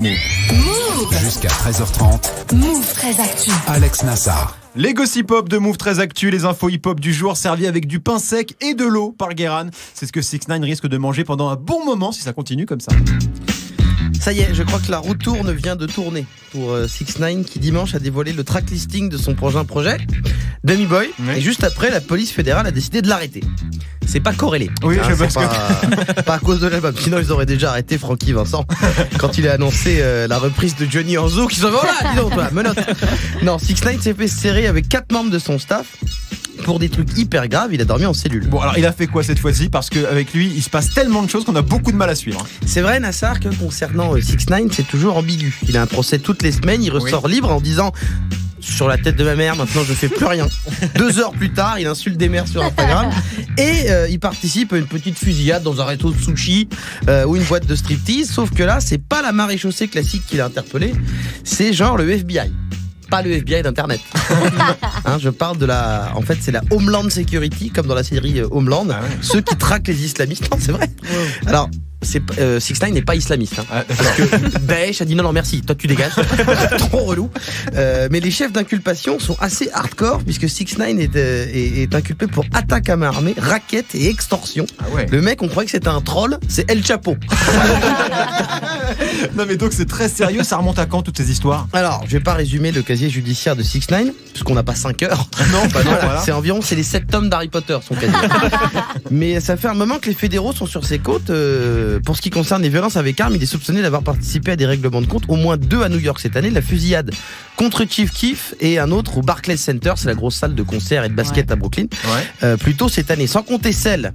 Move. Jusqu'à 13h30. Move 13 Actu. Alex Nassar. Les gossip hop de Move 13 Actu, les infos hip-hop du jour servis avec du pain sec et de l'eau par Guéran. C'est ce que 6ix9ine risque de manger pendant un bon moment si ça continue comme ça. Ça y est, je crois que la roue tourne vient de tourner pour 6ix9ine qui dimanche a dévoilé le track listing de son prochain projet, Dummy Boy. Oui. Et juste après, la police fédérale a décidé de l'arrêter. C'est pas corrélé. Oui, je pense pas à cause de l'album. Sinon, ils auraient déjà arrêté Francky Vincent quand il a annoncé la reprise de Johnny Anzo qui s'en va là, dis donc, toi, menotte. Non, 6ix9ine s'est fait serrer avec 4 membres de son staff. Pour des trucs hyper graves, il a dormi en cellule. Bon, alors il a fait quoi cette fois-ci? Parce qu'avec lui, il se passe tellement de choses qu'on a beaucoup de mal à suivre. C'est vrai, Nassar, que concernant 6ix9ine, c'est toujours ambigu. Il a un procès toutes les semaines, il ressort libre en disant sur la tête de ma mère, maintenant je fais plus rien. 2 heures plus tard, il insulte des mères sur Instagram et il participe à une petite fusillade dans un resto de sushi ou une boîte de striptease. Sauf que là, c'est pas la maréchaussée classique qui l'a interpellé, c'est genre le FBI. Pas le FBI d'internet. Je parle de la... En fait, c'est la Homeland Security, comme dans la série Homeland. Ah ouais. Ceux qui traquent les islamistes. Non, c'est vrai. Ouais. Alors, 6ix9ine n'est pas islamiste. Parce que Daesh a dit non, merci, toi tu dégages. Trop relou. Mais les chefs d'inculpation sont assez hardcore, puisque 6ix9ine est inculpé pour attaque à main armée, racket et extorsion. Ah ouais. Le mec, on croyait que c'était un troll, c'est El Chapo. Non mais donc c'est très sérieux, ça remonte à quand toutes ces histoires? Alors, je vais pas résumer le casier judiciaire de 6ix9ine, puisqu'on n'a pas 5 heures. Non, pas non, voilà. C'est les 7 tomes d'Harry Potter, son casier. Mais ça fait un moment que les fédéraux sont sur ses côtes. Pour ce qui concerne les violences avec armes, il est soupçonné d'avoir participé à des règlements de compte, au moins 2 à New York cette année, la fusillade contre Chief Keef et un autre au Barclays Center, c'est la grosse salle de concert et de basket à Brooklyn, plus tôt cette année, sans compter celle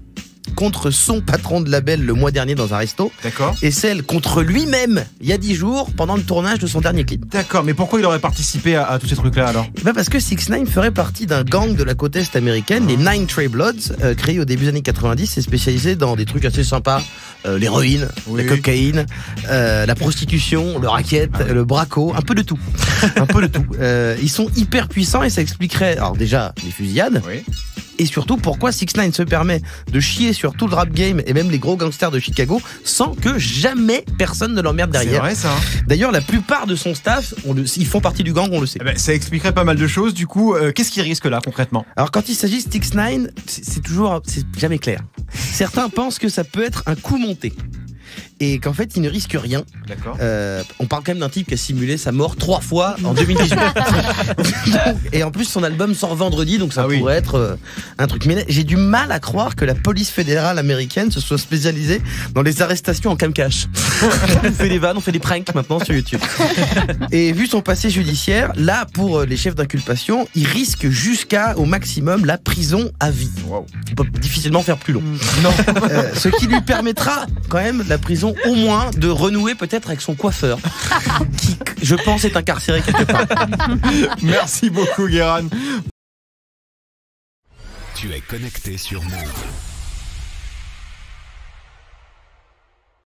contre son patron de label le mois dernier dans un resto. D'accord. Et celle contre lui-même il y a 10 jours pendant le tournage de son dernier clip. D'accord, mais pourquoi il aurait participé à tous ces trucs-là alors? Parce que 6ix9ine ferait partie d'un gang de la côte est américaine, les Nine Trey Bloods, créé au début des années 90 et spécialisé dans des trucs assez sympas. L'héroïne, la cocaïne, la prostitution, le racket, le braco, un peu de tout. Un peu de tout. Ils sont hyper puissants et ça expliquerait, alors déjà, les fusillades. Oui. Et surtout, pourquoi 6ix9ine se permet de chier sur tout le rap game et même les gros gangsters de Chicago sans que jamais personne ne l'emmerde derrière. C'est vrai ça. D'ailleurs, la plupart de son staff, ils font partie du gang, on le sait. Ça expliquerait pas mal de choses. Du coup, qu'est-ce qu'il risque là concrètement? Alors quand il s'agit de 6ix9ine, c'est jamais clair. Certains pensent que ça peut être un coup monté. Et qu'en fait, il ne risque rien. D'accord. On parle quand même d'un type qui a simulé sa mort 3 fois en 2018. Et en plus, son album sort vendredi, donc ça pourrait être un truc. Mais j'ai du mal à croire que la police fédérale américaine se soit spécialisée dans les arrestations en cam-cache. On fait des vannes, on fait des pranks maintenant sur YouTube. Et vu son passé judiciaire, là, pour les chefs d'inculpation, il risque jusqu'à, au maximum, la prison à vie. Wow. On peut difficilement faire plus long. Non. Ce qui lui permettra quand même la prison au moins de renouer peut-être avec son coiffeur qui, je pense, est incarcéré quelque part. Merci beaucoup Guéran. Tu es connecté sur Move.